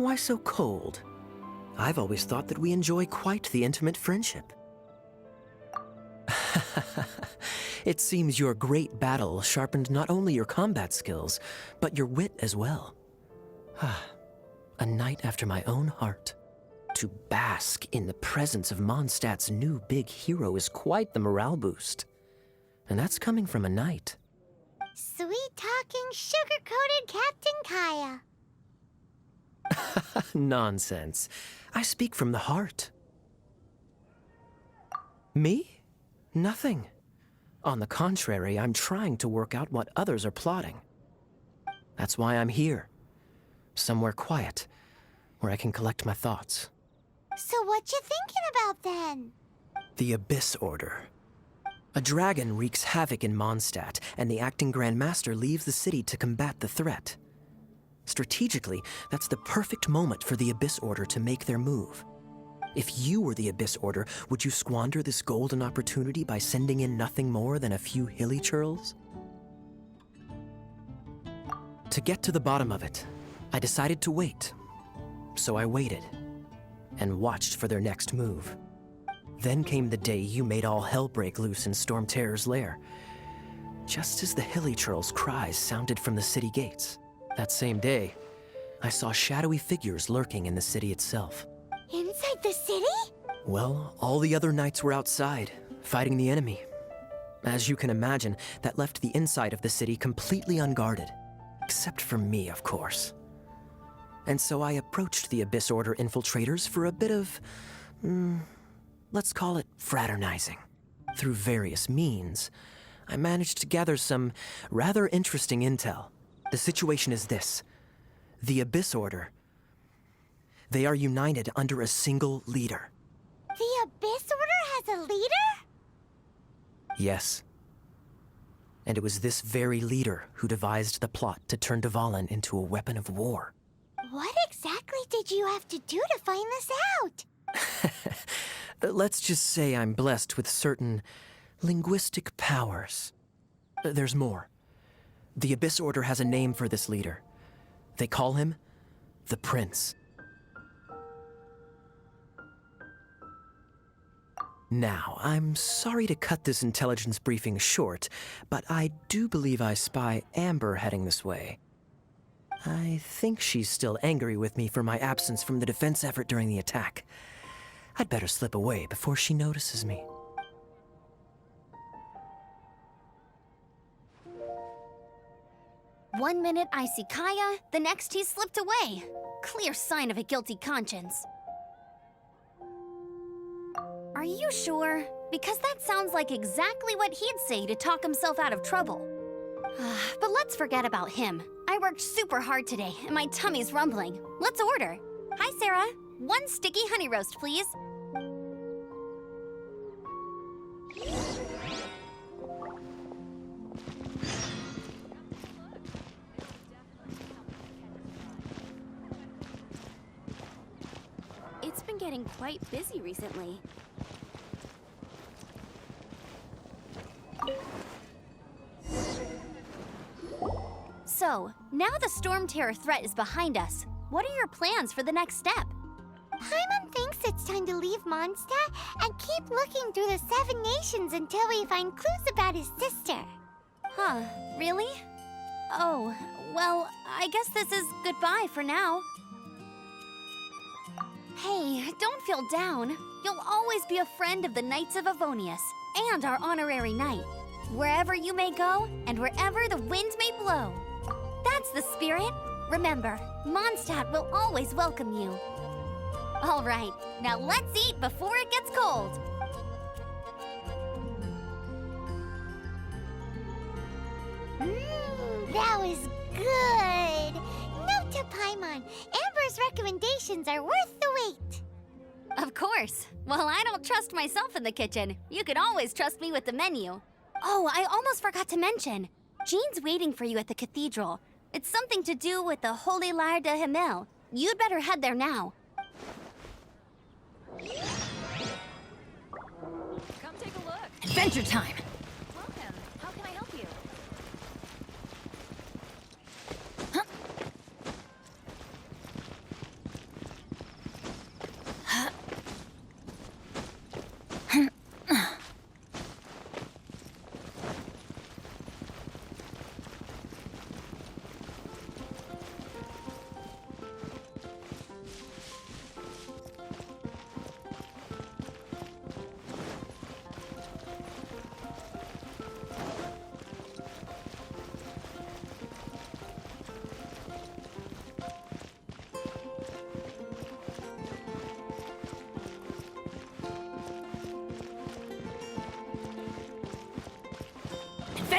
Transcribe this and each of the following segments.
Why so cold? I've always thought that we enjoy quite the intimate friendship. It seems your great battle sharpened not only your combat skills, but your wit as well. A knight after my own heart. To bask in the presence of Mondstadt's new big hero is quite the morale boost. And that's coming from a knight. Sweet-talking, sugar-coated Captain Kaya. Nonsense. I speak from the heart. Me? Nothing. On the contrary, I'm trying to work out what others are plotting. That's why I'm here. Somewhere quiet, where I can collect my thoughts. So what you thinking about then? The Abyss Order. A dragon wreaks havoc in Mondstadt, and the acting Grand Master leaves the city to combat the threat. Strategically, that's the perfect moment for the Abyss Order to make their move. If you were the Abyss Order, would you squander this golden opportunity by sending in nothing more than a few hilly churls? To get to the bottom of it, I decided to wait. So I waited, and watched for their next move. Then came the day you made all hell break loose in Storm Terror's lair. Just as the hilly churls' cries sounded from the city gates. That same day, I saw shadowy figures lurking in the city itself. Inside the city? Well, all the other knights were outside, fighting the enemy. As you can imagine, that left the inside of the city completely unguarded. Except for me, of course. And so I approached the Abyss Order infiltrators for a bit of, let's call it fraternizing. Through various means, I managed to gather some rather interesting intel. The situation is this. The Abyss Order. They are united under a single leader. The Abyss Order has a leader? Yes. And it was this very leader who devised the plot to turn Dvalin into a weapon of war. What exactly did you have to do to find this out? Let's just say I'm blessed with certain linguistic powers. There's more. The Abyss Order has a name for this leader. They call him the Prince. Now, I'm sorry to cut this intelligence briefing short, but I do believe I spy Amber heading this way. I think she's still angry with me for my absence from the defense effort during the attack. I'd better slip away before she notices me. One minute I see Kaya, the next he slipped away. Clear sign of a guilty conscience. Are you sure? Because that sounds like exactly what he'd say to talk himself out of trouble. But let's forget about him. I worked super hard today, and my tummy's rumbling. Let's order. Hi, Sarah. 1 sticky honey roast, please. It's been getting quite busy recently. So, now the Storm Terror threat is behind us. What are your plans for the next step? Paimon thinks it's time to leave Mondstadt and keep looking through the 7 nations until we find clues about his sister. Huh, really? Oh, well, I guess this is goodbye for now. Hey, don't feel down. You'll always be a friend of the Knights of Avonius and our honorary knight. Wherever you may go and wherever the wind may blow. That's the spirit. Remember, Mondstadt will always welcome you. All right, now let's eat before it gets cold. That was good. Note to Paimon, Amber's recommendations are worth the wait. Of course. Well, I don't trust myself in the kitchen. You can always trust me with the menu. Oh, I almost forgot to mention. Jean's waiting for you at the cathedral. It's something to do with the Holy Lyre de Himmel. You'd better head there now. Come take a look. Adventure time! Welcome. How can I help you?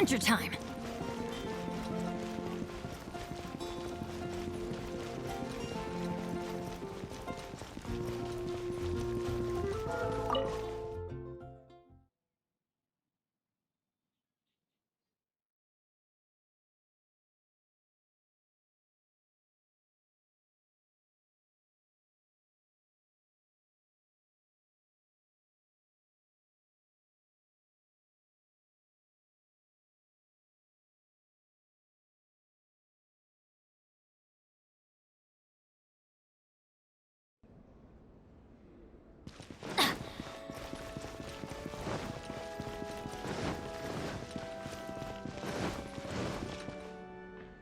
adventure time!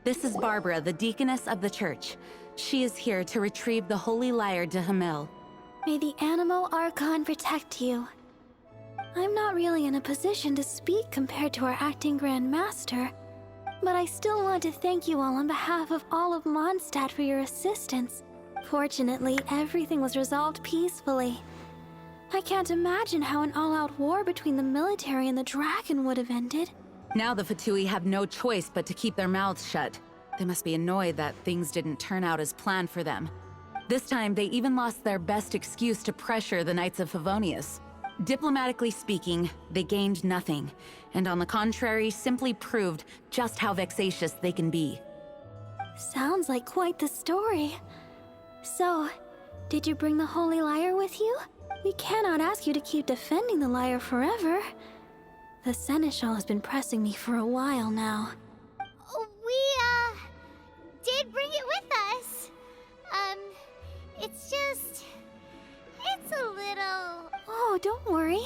This is Barbara, the deaconess of the church. She is here to retrieve the holy lyre to Hamil. May the Animo Archon protect you. I'm not really in a position to speak compared to our acting Grand Master, but I still want to thank you all on behalf of all of Mondstadt for your assistance. Fortunately, everything was resolved peacefully. I can't imagine how an all-out war between the military and the dragon would have ended. Now the Fatui have no choice but to keep their mouths shut. They must be annoyed that things didn't turn out as planned for them. This time, they even lost their best excuse to pressure the Knights of Favonius. Diplomatically speaking, they gained nothing, and on the contrary, simply proved just how vexatious they can be. Sounds like quite the story. So, did you bring the holy lyre with you? We cannot ask you to keep defending the lyre forever. The Seneschal has been pressing me for a while now. We, did bring it with us. It's a little... Oh, don't worry.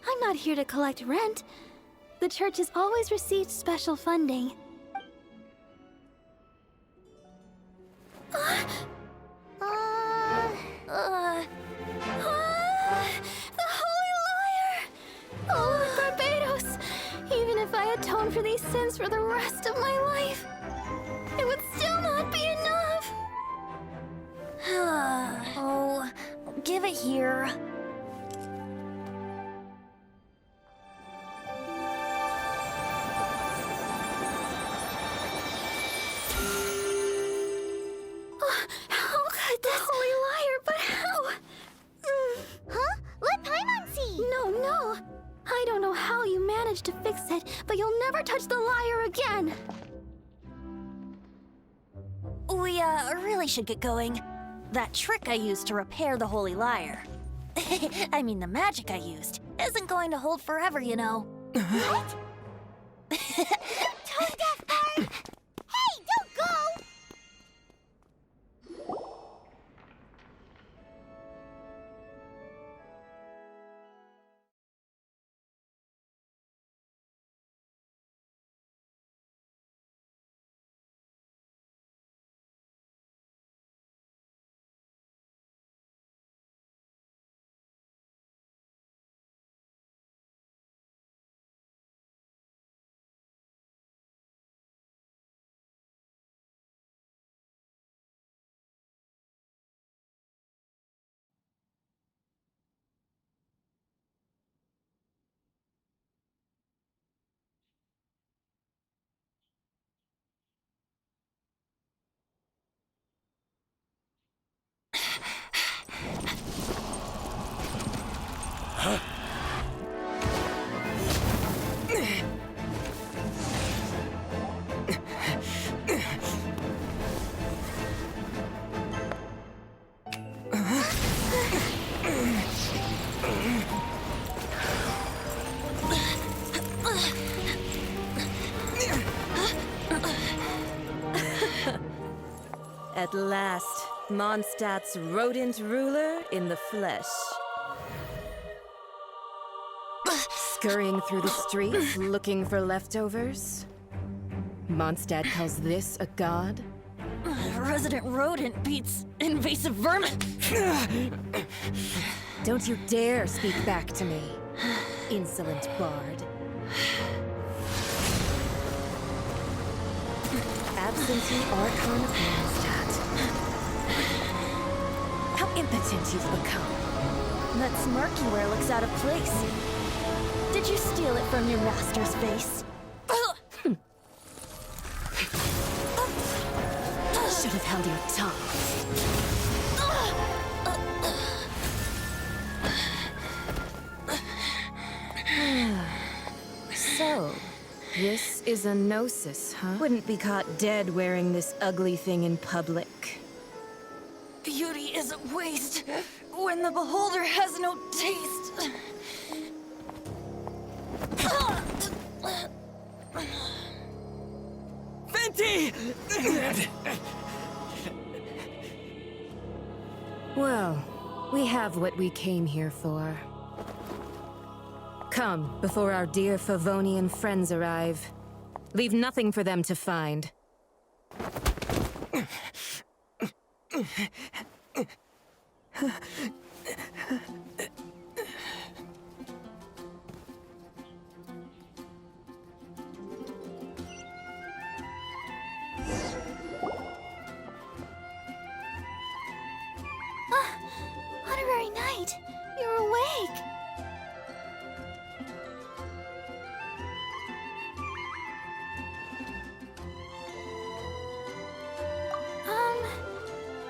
I'm not here to collect rent. The church has always received special funding. The Holy Lyre! Oh, Barbados! Even if I atone for these sins for the rest of my life, it would still not be enough! Oh, give it here. How could this Holy Lyre, but how? Huh? Let Paimon see! No. I don't know how you managed to fix it, but you'll never touch the lyre again! We, really should get going. That trick I used to repair the Holy Lyre. I mean, the magic I used isn't going to hold forever, you know. What? Tone deaf Bard! Hey, don't go! At last, Mondstadt's rodent ruler in the flesh. Scurrying through the streets, looking for leftovers? Mondstadt calls this a god? Resident rodent beats invasive vermin. Don't you dare speak back to me, insolent bard. Absentee Archon of Mondstadt. How impotent you've become. That smirk you wear looks out of place. Did you steal it from your master's face? is a gnosis, huh? Wouldn't be caught dead wearing this ugly thing in public. Beauty is a waste when the beholder has no taste. Venti! Well, we have what we came here for. Come, before our dear Favonian friends arrive. Leave nothing for them to find. Honorary Knight, you're awake.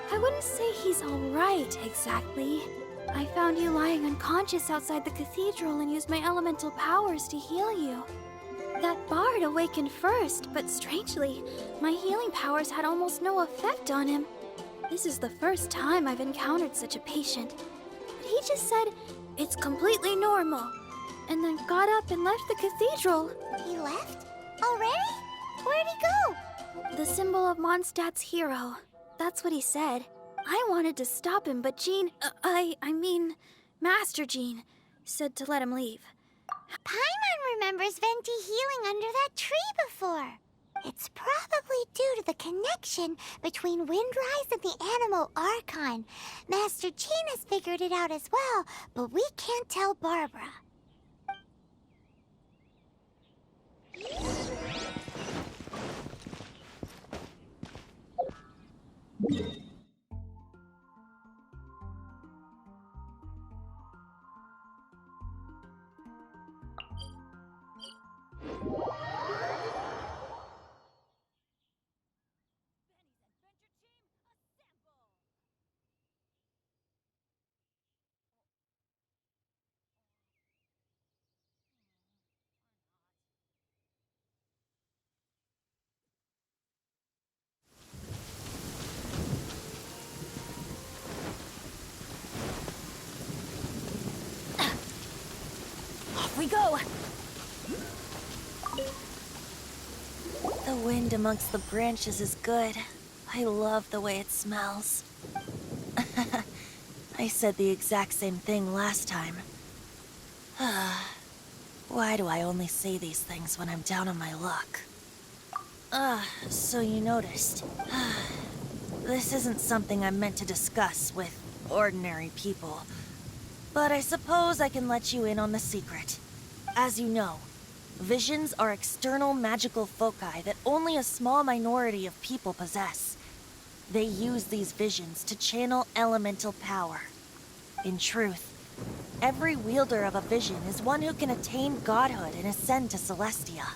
I wouldn't say he's alright, exactly. I found you lying unconscious outside the cathedral and used my elemental powers to heal you. That bard awakened first, but strangely, my healing powers had almost no effect on him. This is the first time I've encountered such a patient. But he just said, it's completely normal, and then got up and left the cathedral. He left? Already? Where'd he go? The symbol of Mondstadt's hero. That's what he said. I wanted to stop him, but Jean, I mean, Master Jean, said to let him leave. Paimon remembers Venti healing under that tree before. It's probably due to the connection between Windrise and the Animal Archon. Master Jean has figured it out as well, but we can't tell Barbara. Off we go! The wind amongst the branches is good. I love the way it smells. I said the exact same thing last time. Why do I only say these things when I'm down on my luck? So you noticed. This isn't something I'm meant to discuss with ordinary people. But I suppose I can let you in on the secret. As you know, visions are external magical foci that only a small minority of people possess. They use these visions to channel elemental power. In truth, every wielder of a vision is one who can attain godhood and ascend to Celestia.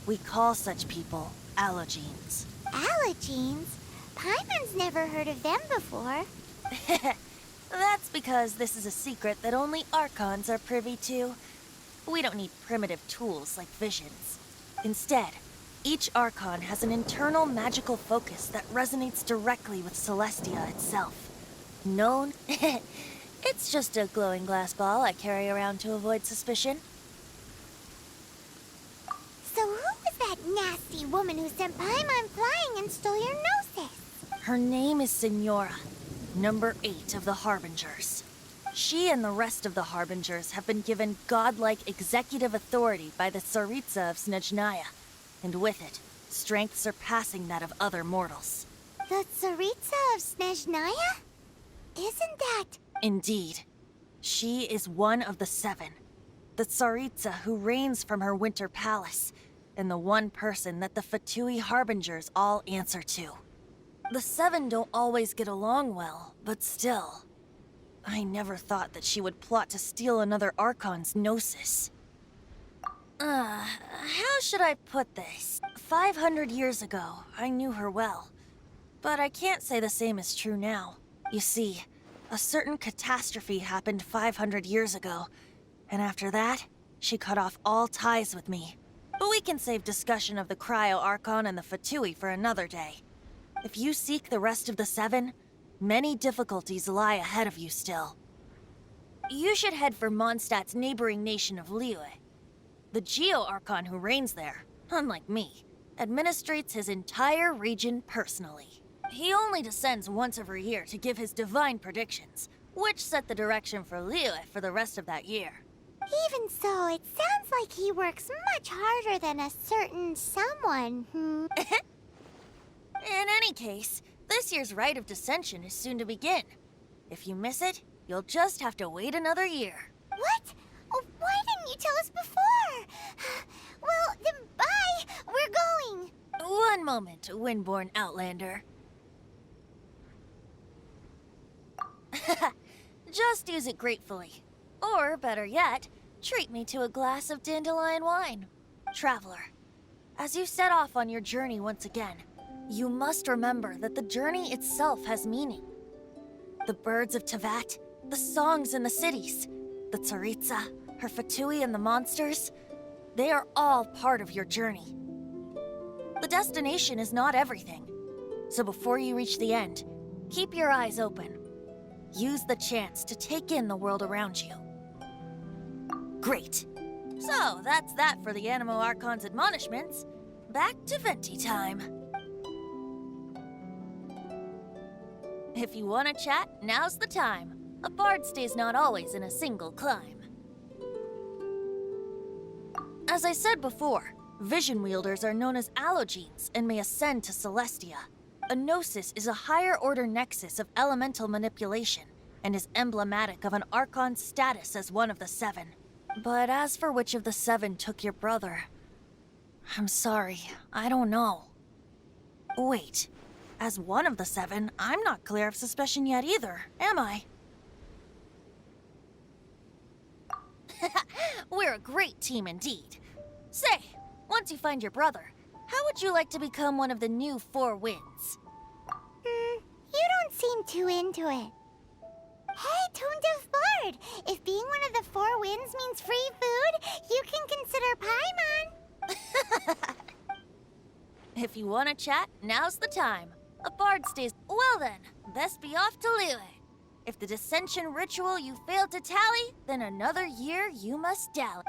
We call such people Allogenes. Allogenes? Paimon's never heard of them before. That's because this is a secret that only Archons are privy to. We don't need primitive tools like visions. Instead, each Archon has an internal magical focus that resonates directly with Celestia itself. Known? It's just a glowing glass ball I carry around to avoid suspicion. So who was that nasty woman who sent Paimon flying and stole your gnosis? Her name is Signora, number 8 of the Harbingers. She and the rest of the Harbingers have been given godlike executive authority by the Tsaritsa of Snezhnaya, and with it, strength surpassing that of other mortals. The Tsaritsa of Snezhnaya? Isn't that... Indeed. She is one of the 7. The Tsaritsa who reigns from her winter palace, and the one person that the Fatui Harbingers all answer to. The 7 don't always get along well, but still. I never thought that she would plot to steal another Archon's gnosis. How should I put this? 500 years ago, I knew her well. But I can't say the same is true now. You see, a certain catastrophe happened 500 years ago, and after that, she cut off all ties with me. But we can save discussion of the Cryo Archon and the Fatui for another day. If you seek the rest of the Seven, many difficulties lie ahead of you still. You should head for Mondstadt's neighboring nation of Liyue. The Geo Archon who reigns there, unlike me, administrates his entire region personally. He only descends once every year to give his divine predictions, which set the direction for Liyue for the rest of that year. Even so, it sounds like he works much harder than a certain someone. In any case, this year's Rite of Dissension is soon to begin. If you miss it, you'll just have to wait another year. What? Oh, why didn't you tell us before? Well, then bye. We're going. One moment, Windborn Outlander. Just use it gratefully. Or, better yet, treat me to a glass of dandelion wine. Traveler, as you set off on your journey once again, you must remember that the journey itself has meaning. The birds of Tevat, the songs in the cities, the Tsaritsa, her Fatui and the monsters, they are all part of your journey. The destination is not everything. So before you reach the end, keep your eyes open. Use the chance to take in the world around you. Great. So, that's that for the Animo Archon's admonishments. Back to Venti time. If you want to chat, now's the time. A bard stays not always in a single climb. As I said before, vision wielders are known as allogenes and may ascend to Celestia. A gnosis is a higher-order nexus of elemental manipulation and is emblematic of an Archon's status as one of the Seven. But as for which of the Seven took your brother, I'm sorry, I don't know. Wait, as one of the Seven, I'm not clear of suspicion yet either, am I? We're a great team indeed. Say, once you find your brother, how would you like to become one of the new Four Winds? You don't seem too into it. Hey, Tone Deaf Bard! If being one of the Four Winds means free food, you can consider Paimon. If you want to chat, now's the time. A bard stays. Well then, best be off to Liyue. If the dissension ritual you failed to tally, then another year you must dally.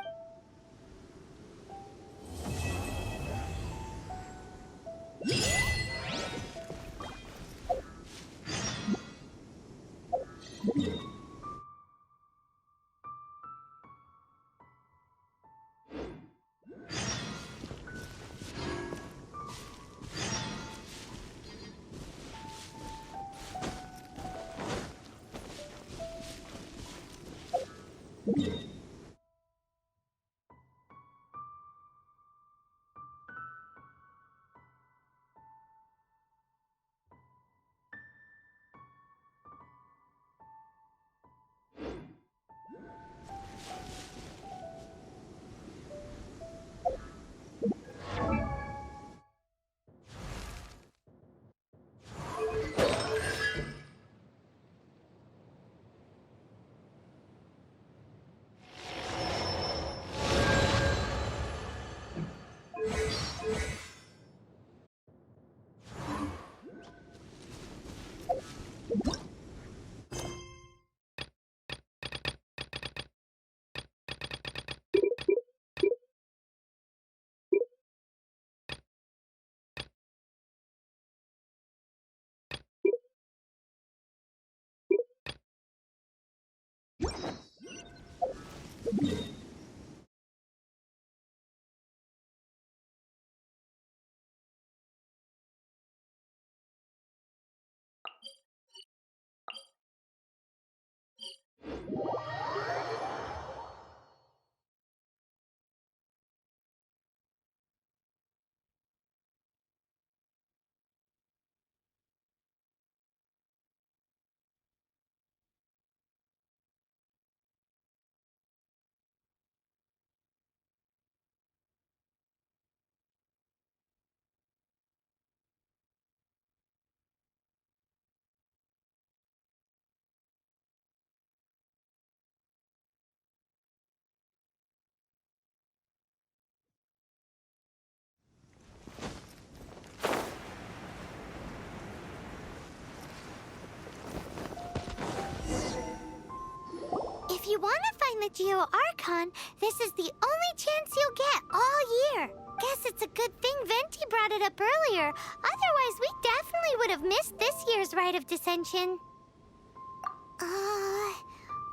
the Geo Archon, this is the only chance you'll get all year. Guess it's a good thing Venti brought it up earlier. Otherwise, we definitely would have missed this year's Rite of Dissension.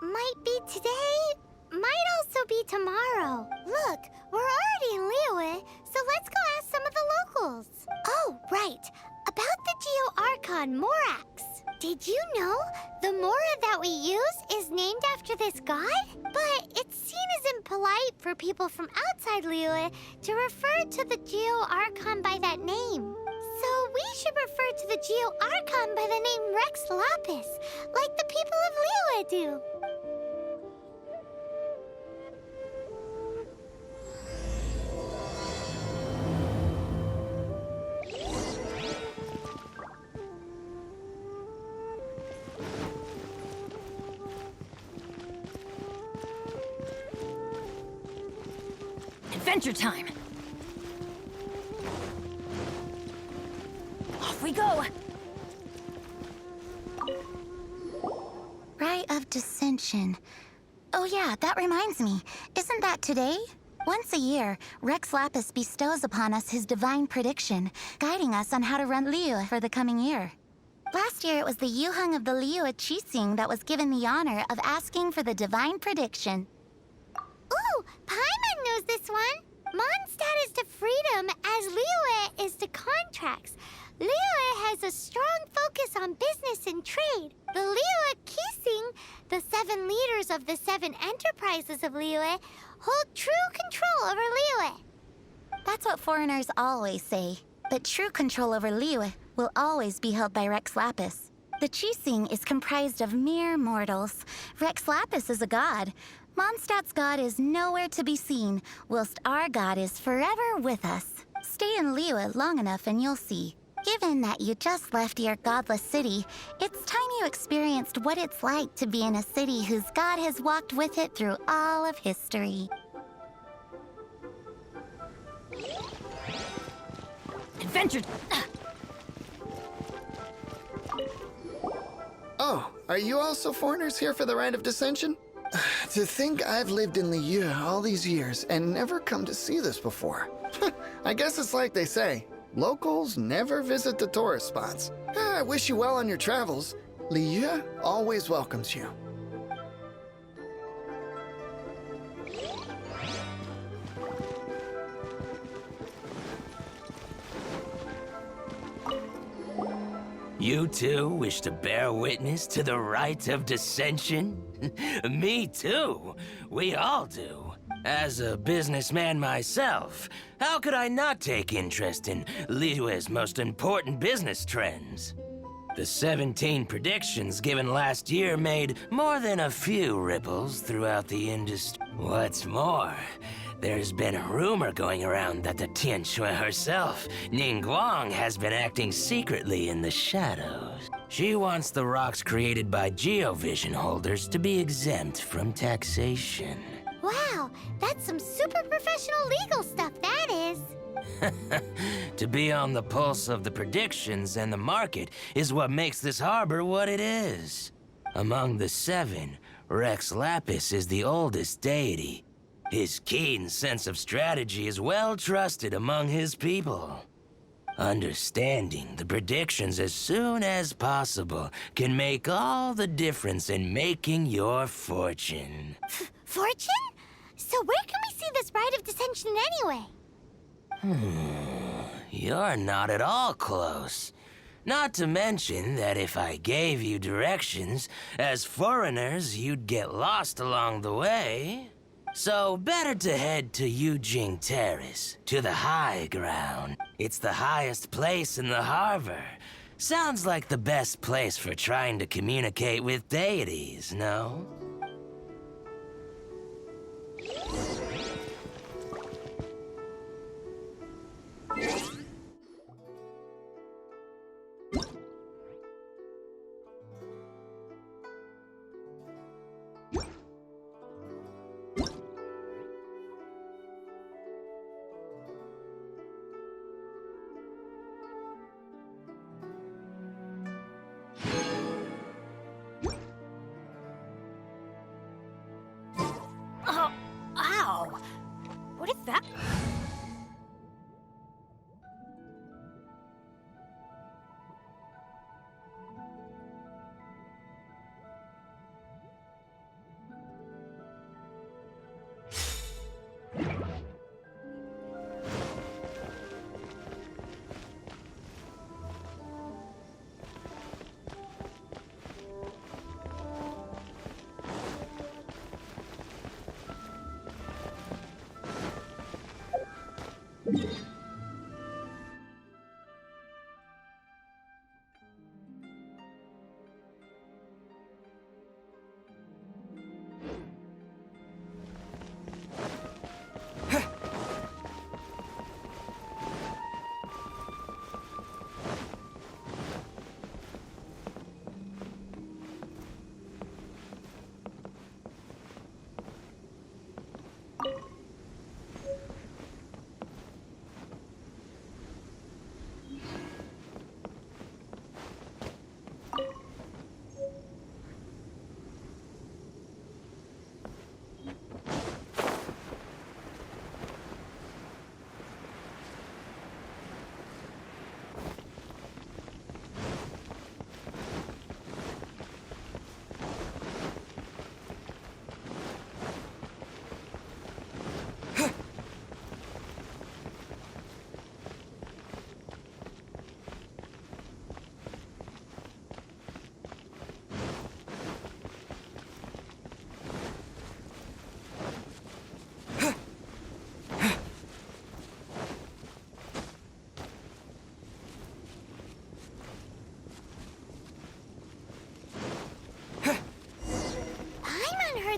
Might be today, might also be tomorrow. Look, we're already in Liyue, so let's go ask some of the locals. Oh, right. About the Geo Archon Morax. Did you know the Mora that we use is named after this god? But it's seen as impolite for people from outside Liyue to refer to the Geo Archon by that name. So we should refer to the Geo Archon by the name Rex Lapis, like the people of Liyue do. Adventure time! Off we go! Rite of Dissension. Oh yeah, that reminds me. Isn't that today? Once a year, Rex Lapis bestows upon us his divine prediction, guiding us on how to run Liyue for the coming year. Last year, it was the Yuheng of the Liyue Qixing that was given the honor of asking for the divine prediction. Ooh, Paimon knows this one! Mondstadt is to freedom as Liyue is to contracts. Liyue has a strong focus on business and trade. The Liyue Qixing, the 7 leaders of the 7 enterprises of Liyue, hold true control over Liyue. That's what foreigners always say. But true control over Liyue will always be held by Rex Lapis. The Qixing is comprised of mere mortals. Rex Lapis is a god. Mondstadt's god is nowhere to be seen, whilst our god is forever with us. Stay in Liyue long enough and you'll see. Given that you just left your godless city, it's time you experienced what it's like to be in a city whose god has walked with it through all of history. Adventure... Oh, are you also foreigners here for the Rite of Dissension? To think I've lived in Liyue all these years and never come to see this before. I guess it's like they say, locals never visit the tourist spots. I wish you well on your travels. Liyue always welcomes you. You too wish to bear witness to the Rite of Dissension? Me too. We all do. As a businessman myself, how could I not take interest in Liyue's most important business trends? The 17 predictions given last year made more than a few ripples throughout the industry. What's more, there's been a rumor going around that the Tianxue herself, Ningguang, has been acting secretly in the shadows. She wants the rocks created by Geovision holders to be exempt from taxation. Wow, that's some super professional legal stuff, that is. To be on the pulse of the predictions and the market is what makes this harbor what it is. Among the 7, Rex Lapis is the oldest deity. His keen sense of strategy is well trusted among his people. Understanding the predictions as soon as possible can make all the difference in making your fortune. Fortune? So where can we see this Rite of Dissension anyway? You're not at all close. Not to mention that if I gave you directions, as foreigners, you'd get lost along the way. So better to head to Yujing Terrace, to the high ground. It's the highest place in the harbor. Sounds like the best place for trying to communicate with deities, no? that...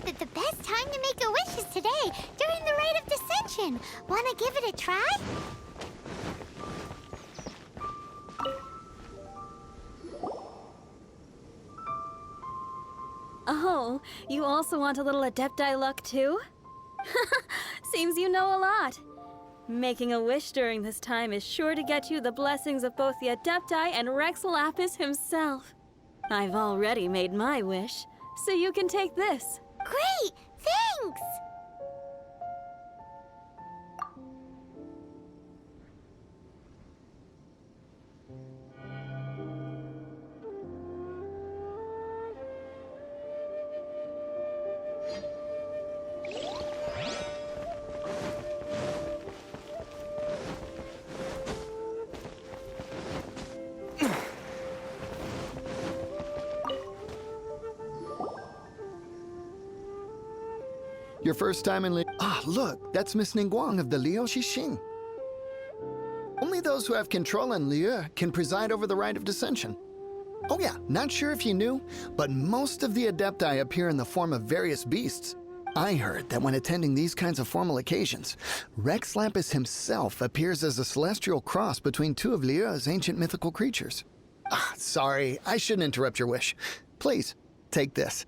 That the best time to make a wish is today, during the Rite of Dissension. Wanna give it a try? Oh, you also want a little Adepti luck too? Seems you know a lot. Making a wish during this time is sure to get you the blessings of both the Adepti and Rex Lapis himself. I've already made my wish, so you can take this. Great! Thanks! Your first time in Ah, look, that's Miss Ningguang of the Liu Xixing. Only those who have control in Liu can preside over the Rite of Dissension. Oh yeah, not sure if you knew, but most of the Adepti appear in the form of various beasts. I heard that when attending these kinds of formal occasions, Rex Lapis himself appears as a celestial cross between two of Liu's ancient mythical creatures. Ah, sorry, I shouldn't interrupt your wish. Please, take this.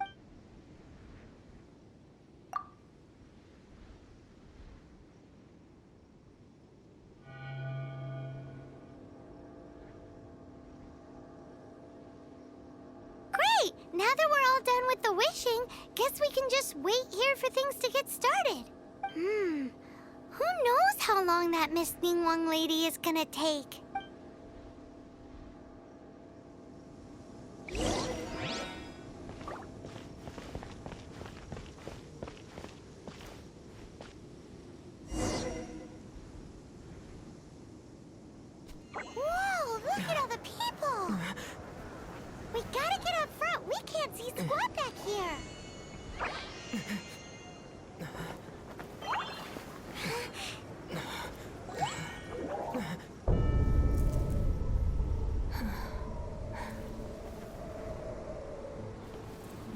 Now that we're all done with the wishing, guess we can just wait here for things to get started. Who knows how long that Miss Ningguang lady is gonna take? Whoa, look at all the people! We gotta get up front. We can't see squat back here.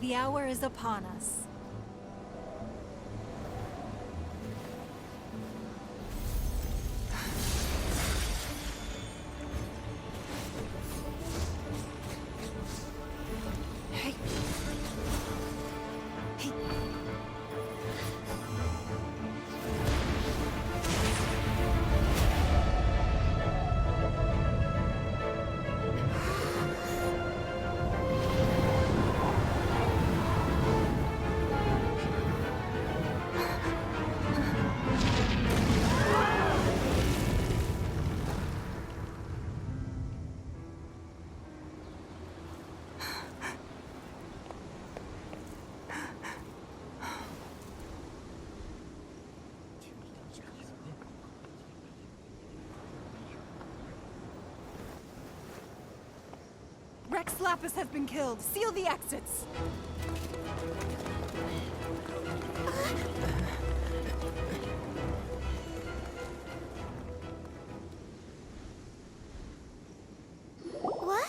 The hour is upon us. Rex Lapis has been killed. Seal the exits. What?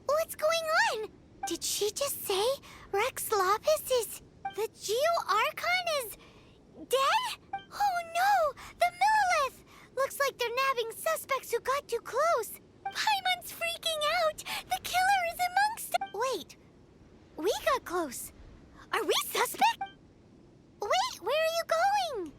What's going on? Did she just say Rex Lapis is... the Geo-Archon is... dead? Oh no! The Millilith! Looks like they're nabbing suspects who got too close. Paimon's freaking out! The killer is amongst... Wait. We got close. Are we suspect? Wait, where are you going?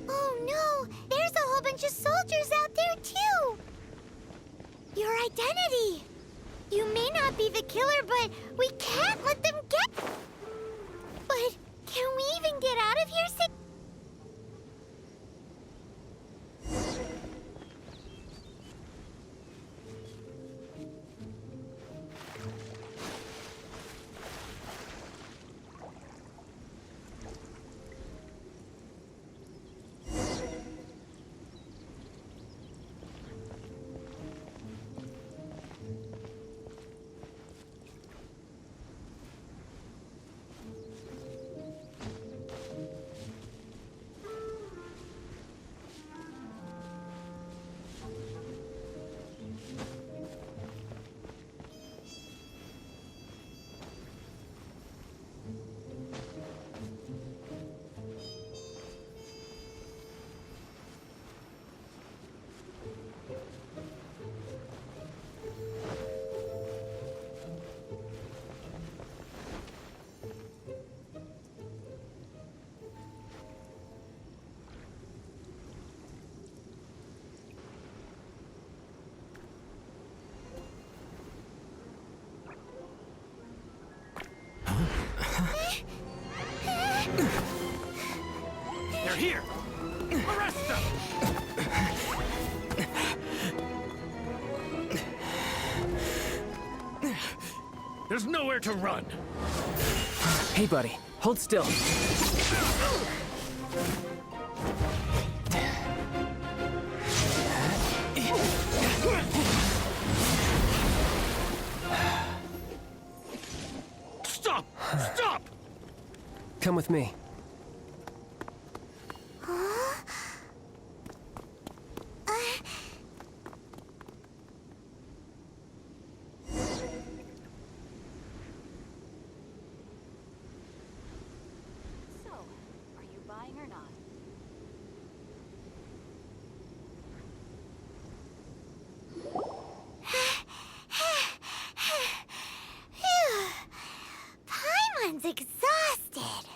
Oh no! There's a whole bunch of soldiers out there too! Your identity! You may not be the killer, but we can't let them get... But can we even get out of here safe? They're here! Arrest them! There's nowhere to run! Hey, buddy. Hold still. Stop! Stop! Come with me. So, are you buying or not? Phew. Paimon's exhausted.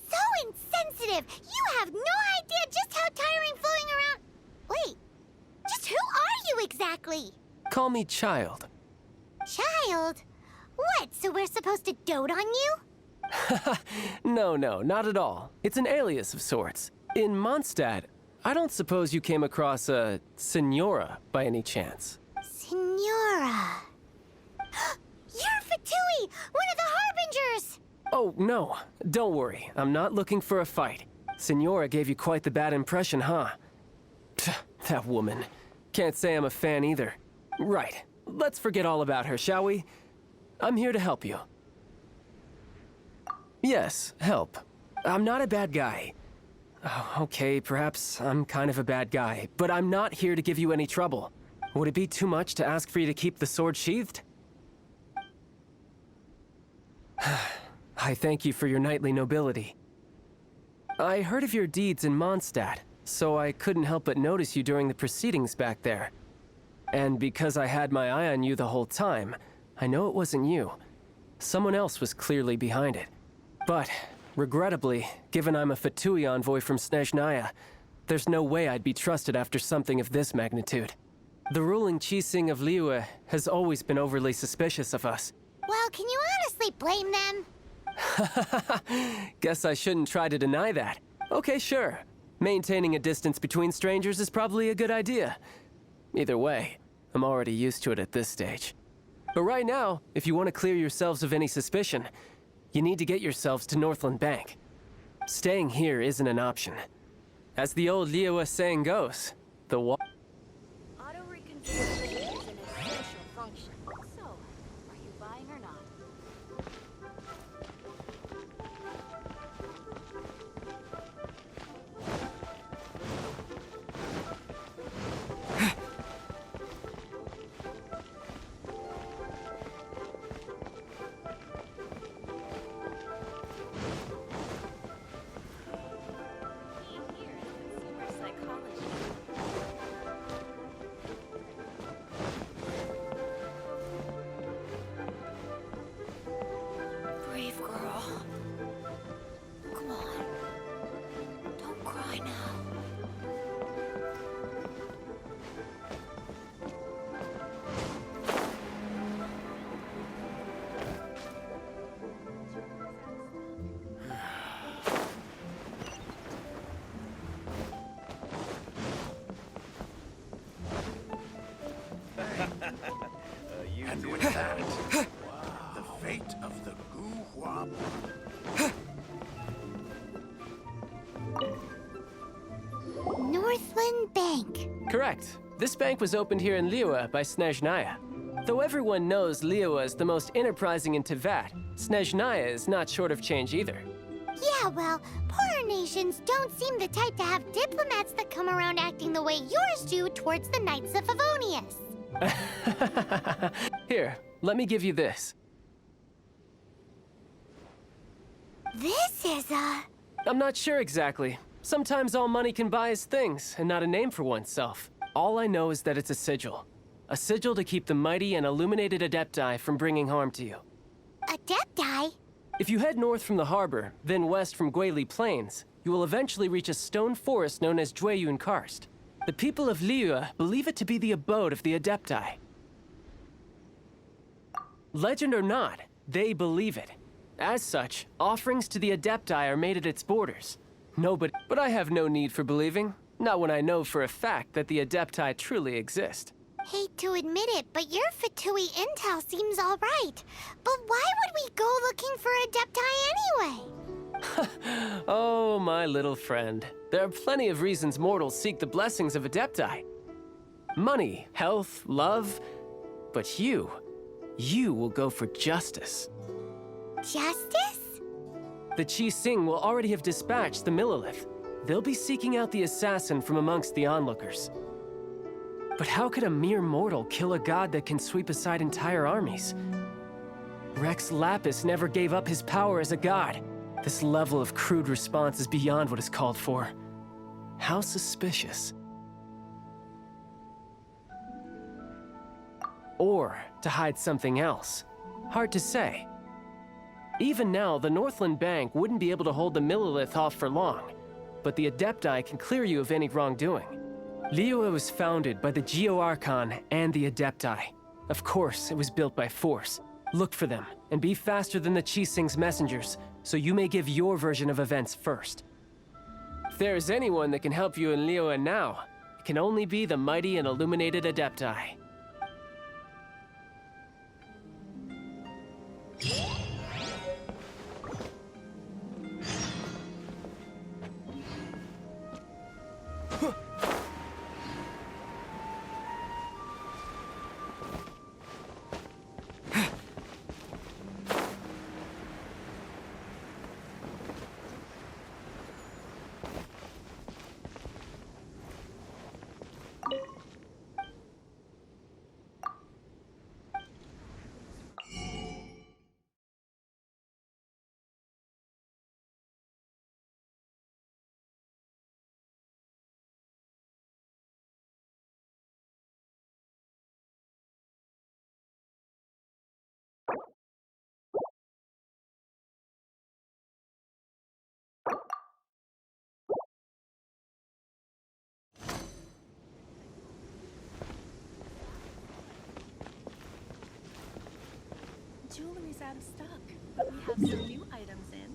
So insensitive! You have no idea just how tiring floating around... Wait, just who are you exactly? Call me Child. Child? What, so we're supposed to dote on you? No, not at all. It's an alias of sorts. In Mondstadt, I don't suppose you came across a Senora by any chance. Senora. You're Fatui, one of the Harbingers! Oh, no. Don't worry. I'm not looking for a fight. Senora gave you quite the bad impression, huh? Pfft, that woman. Can't say I'm a fan either. Right. Let's forget all about her, shall we? I'm here to help you. Yes, help. I'm not a bad guy. Oh, okay, perhaps I'm kind of a bad guy, but I'm not here to give you any trouble. Would it be too much to ask for you to keep the sword sheathed? I thank you for your knightly nobility. I heard of your deeds in Mondstadt, so I couldn't help but notice you during the proceedings back there. And because I had my eye on you the whole time, I know it wasn't you. Someone else was clearly behind it. But, regrettably, given I'm a Fatui envoy from Snezhnaya, there's no way I'd be trusted after something of this magnitude. The ruling Qixing of Liyue has always been overly suspicious of us. Well, can you honestly blame them? Guess I shouldn't try to deny that. Okay, sure. Maintaining a distance between strangers is probably a good idea. Either way, I'm already used to it at this stage. But right now, if you want to clear yourselves of any suspicion, you need to get yourselves to Northland Bank. Staying here isn't an option. As the old Liyue saying goes, the wall. Auto reconfiguration is an essential function. So, are you buying or not? Brave girl. Come on. Don't cry now. And with that, the fate of the Gu Hua. Northland Bank. Correct. This bank was opened here in Liyue by Snezhnaya. Though everyone knows Liyue is the most enterprising in Teyvat, Snezhnaya is not short of change either. Yeah, well, poorer nations don't seem the type to have diplomats that come around acting the way yours do towards the Knights of Favonius. Here, let me give you this. This is I'm not sure exactly. Sometimes all money can buy is things, and not a name for oneself. All I know is that it's a sigil. A sigil to keep the mighty and illuminated Adepti from bringing harm to you. Adepti? If you head north from the harbor, then west from Guili Plains, you will eventually reach a stone forest known as Jueyun Karst. The people of Liyue believe it to be the abode of the Adepti. Legend or not, they believe it. As such, offerings to the Adepti are made at its borders. Nobody, but I have no need for believing. Not when I know for a fact that the Adepti truly exist. Hate to admit it, but your Fatui intel seems all right. But why would we go looking for Adepti anyway? Oh, my little friend. There are plenty of reasons mortals seek the blessings of Adepti. Money, health, love. But you will go for justice. Justice? The Chi Sing will already have dispatched the Millilith. They'll be seeking out the assassin from amongst the onlookers. But how could a mere mortal kill a god that can sweep aside entire armies? Rex Lapis never gave up his power as a god. This level of crude response is beyond what is called for. How suspicious. Or to hide something else. Hard to say. Even now, the Northland Bank wouldn't be able to hold the Millilith off for long, but the Adepti can clear you of any wrongdoing. Liyue was founded by the Geo-Archon and the Adepti. Of course, it was built by force. Look for them, and be faster than the Chi Sing's messengers, so you may give your version of events first. If there is anyone that can help you in Liyue now, it can only be the mighty and illuminated Adepti. Jewelry's out of stock, but we have some new items in.